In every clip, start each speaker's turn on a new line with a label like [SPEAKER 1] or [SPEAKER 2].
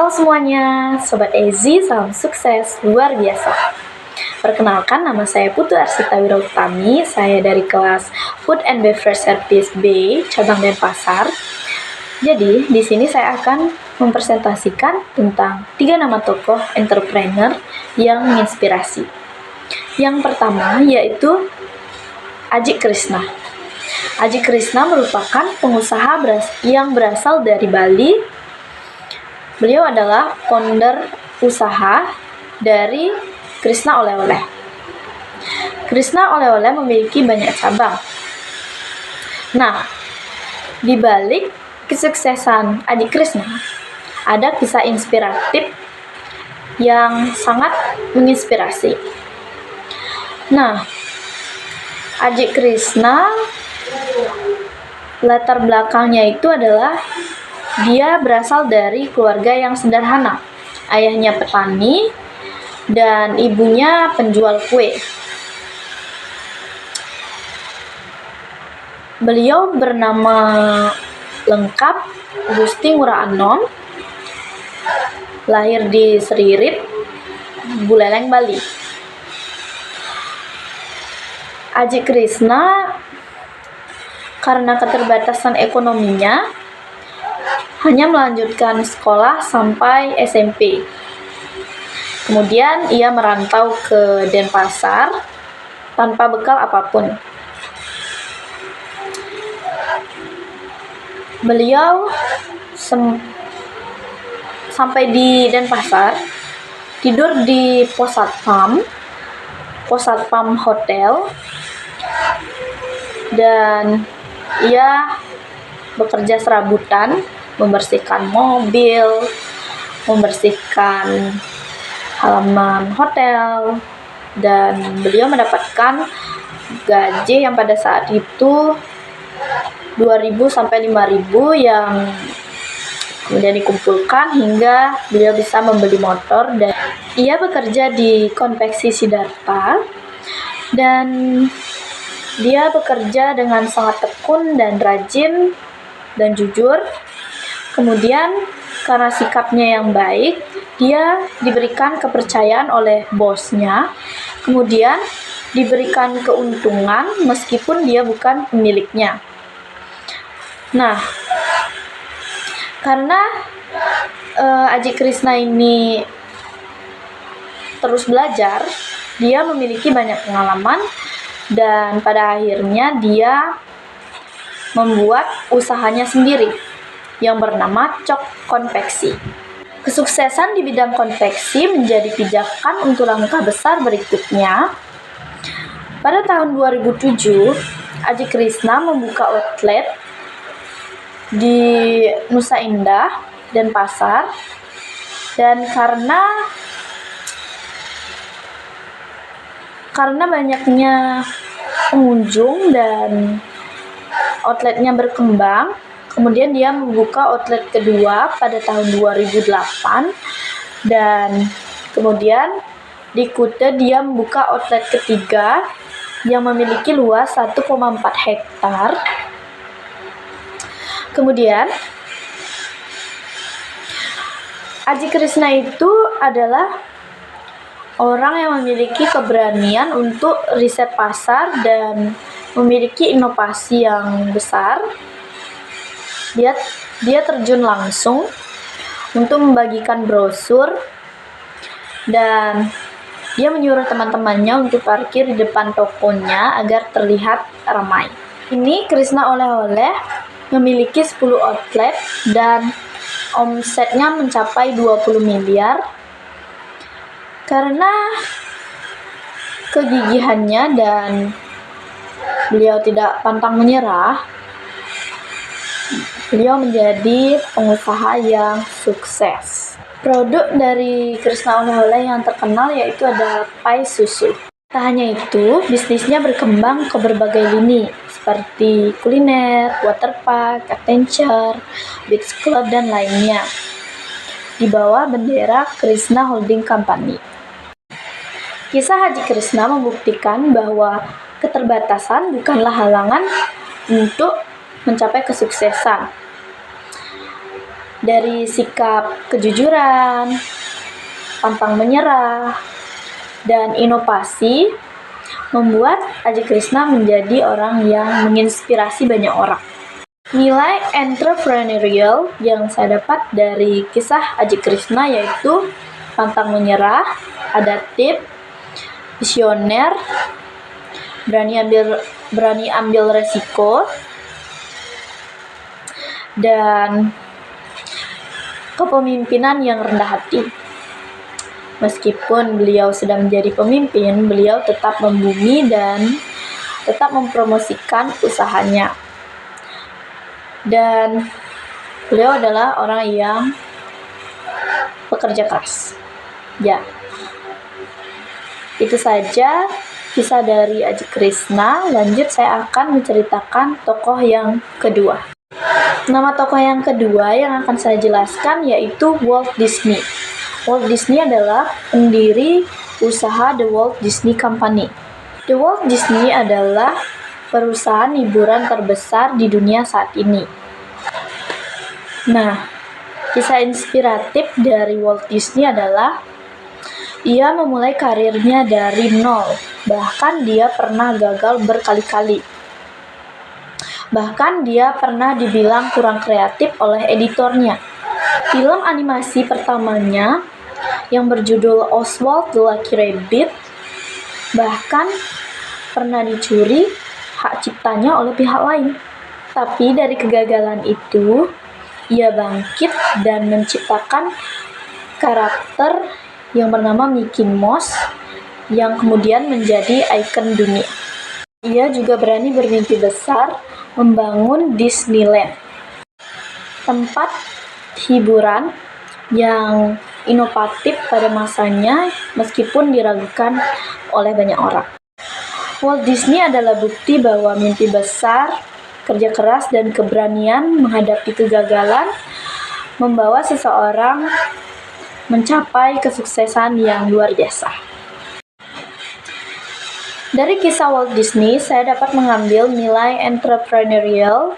[SPEAKER 1] Halo semuanya, Sobat Ezi, salam sukses luar biasa. Perkenalkan, nama saya Putu Arsita Wirautami. Saya dari kelas Food and Beverage Service B, cabang Denpasar. Jadi, di sini saya akan mempresentasikan tentang 3 nama tokoh entrepreneur yang menginspirasi. Yang pertama yaitu Aji Krishna. Aji Krishna merupakan pengusaha yang berasal dari Bali. Beliau adalah founder usaha dari Krishna Oleh-oleh. Krishna Oleh-oleh memiliki banyak cabang. Nah, di balik kesuksesan Aji Krishna, ada kisah inspiratif yang sangat menginspirasi. Nah, Aji Krishna latar belakangnya itu adalah dia berasal dari keluarga yang sederhana. Ayahnya petani dan ibunya penjual kue. Beliau bernama lengkap Gusti Ngurah Anom, lahir di Seririp, Buleleng, Bali. Aji Krishna karena keterbatasan ekonominya hanya melanjutkan sekolah sampai SMP. Kemudian ia merantau ke Denpasar tanpa bekal apapun. Beliau sampai di Denpasar, tidur di pos satpam hotel, dan ia bekerja serabutan, membersihkan mobil, membersihkan halaman hotel, dan beliau mendapatkan gaji yang pada saat itu 2.000 sampai 5.000 yang kemudian dikumpulkan hingga beliau bisa membeli motor. Dan ia bekerja di konveksi Siddhartha dan dia bekerja dengan sangat tekun dan rajin dan jujur. Kemudian karena sikapnya yang baik, dia diberikan kepercayaan oleh bosnya. Kemudian diberikan keuntungan meskipun dia bukan pemiliknya. Nah, karena Aji Krishna ini terus belajar, dia memiliki banyak pengalaman dan pada akhirnya dia membuat usahanya sendiri yang bernama Cok Konveksi. Kesuksesan di bidang konveksi menjadi pijakan untuk langkah besar berikutnya. Pada tahun 2007, Aji Krishna membuka outlet di Nusa Indah, Denpasar, dan karena banyaknya pengunjung dan outletnya berkembang, kemudian dia membuka outlet kedua pada tahun 2008, dan kemudian di Kuta dia membuka outlet ketiga yang memiliki luas 1,4 hektar. Kemudian Aji Krishna itu adalah orang yang memiliki keberanian untuk riset pasar dan memiliki inovasi yang besar. Dia terjun langsung untuk membagikan brosur dan dia menyuruh teman-temannya untuk parkir di depan tokonya agar terlihat ramai. Ini Krishna Oleh-oleh memiliki 10 outlet dan omsetnya mencapai 20 miliar. Karena kegigihannya dan beliau tidak pantang menyerah, beliau menjadi pengusaha yang sukses. Produk dari Krishna Oleh-oleh yang terkenal yaitu ada pai susu. Tak hanya itu, bisnisnya berkembang ke berbagai lini seperti kuliner, waterpark, adventure, beach club, dan lainnya di bawah bendera Krishna Holding Company. Kisah Aji Krishna membuktikan bahwa keterbatasan bukanlah halangan untuk mencapai kesuksesan. Dari sikap kejujuran, pantang menyerah, dan inovasi membuat Aji Krishna menjadi orang yang menginspirasi banyak orang. Nilai entrepreneurial yang saya dapat dari kisah Aji Krishna yaitu pantang menyerah, adaptif, visioner, berani ambil resiko, dan kepemimpinan yang rendah hati. Meskipun beliau sedang menjadi pemimpin, beliau tetap membumi dan tetap mempromosikan usahanya. Dan beliau adalah orang yang bekerja keras. Ya, itu saja kisah dari Aji Krishna. Lanjut saya akan menceritakan tokoh yang kedua. Nama tokoh yang kedua yang akan saya jelaskan yaitu Walt Disney. Walt Disney adalah pendiri usaha The Walt Disney Company. The Walt Disney adalah perusahaan hiburan terbesar di dunia saat ini. Nah, kisah inspiratif dari Walt Disney adalah ia memulai karirnya dari nol, bahkan dia pernah gagal berkali-kali. Bahkan dia pernah dibilang kurang kreatif oleh editornya. Film animasi pertamanya yang berjudul Oswald the Lucky Rabbit bahkan pernah dicuri hak ciptanya oleh pihak lain. Tapi dari kegagalan itu, ia bangkit dan menciptakan karakter yang bernama Mickey Mouse yang kemudian menjadi ikon dunia. Ia juga berani bermimpi besar membangun Disneyland, tempat hiburan yang inovatif pada masanya meskipun diragukan oleh banyak orang. Walt Disney adalah bukti bahwa mimpi besar, kerja keras, dan keberanian menghadapi kegagalan membawa seseorang mencapai kesuksesan yang luar biasa. Dari kisah Walt Disney, saya dapat mengambil nilai entrepreneurial,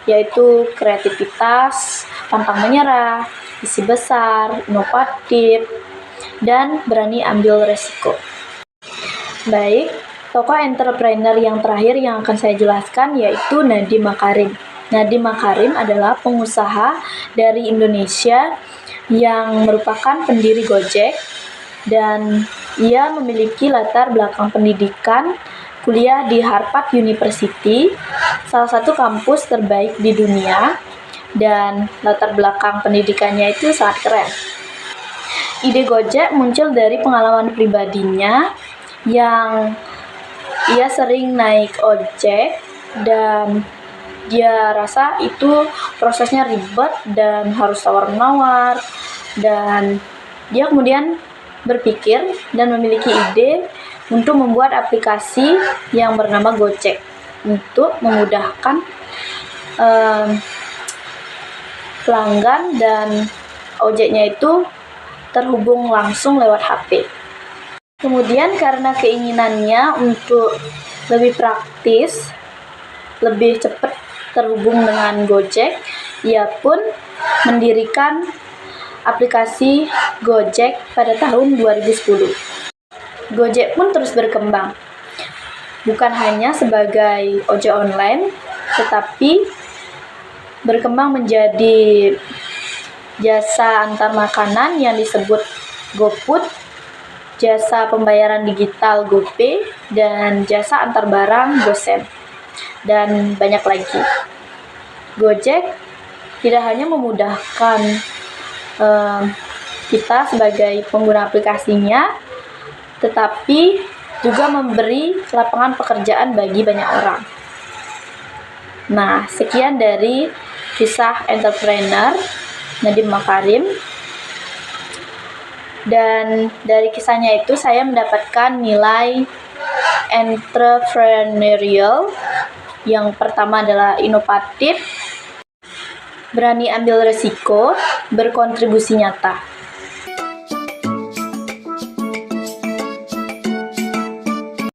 [SPEAKER 1] yaitu kreativitas, pantang menyerah, visi besar, inovatif, dan berani ambil resiko. Baik, tokoh entrepreneur yang terakhir yang akan saya jelaskan yaitu Nadiem Makarim. Nadiem Makarim adalah pengusaha dari Indonesia yang merupakan pendiri Gojek, dan ia memiliki latar belakang pendidikan kuliah di Harvard University, salah satu kampus terbaik di dunia, dan latar belakang pendidikannya itu sangat keren. Ide Gojek muncul dari pengalaman pribadinya yang ia sering naik ojek dan dia rasa itu prosesnya ribet dan harus tawar-menawar, dan dia kemudian berpikir dan memiliki ide untuk membuat aplikasi yang bernama Gojek untuk memudahkan pelanggan dan ojeknya itu terhubung langsung lewat HP. Kemudian karena keinginannya untuk lebih praktis, lebih cepat terhubung dengan Gojek, ia pun mendirikan aplikasi Gojek pada tahun 2010. Gojek pun terus berkembang, bukan hanya sebagai ojek online, tetapi berkembang menjadi jasa antar makanan yang disebut GoFood, jasa pembayaran digital GoPay, dan jasa antar barang GoSend, dan banyak lagi. Gojek tidak hanya memudahkan kita sebagai pengguna aplikasinya, tetapi juga memberi lapangan pekerjaan bagi banyak orang. Nah, sekian dari kisah entrepreneur Nadiem Makarim. Dan dari kisahnya itu saya mendapatkan nilai entrepreneurial. Yang pertama adalah inovatif, berani ambil resiko, berkontribusi nyata.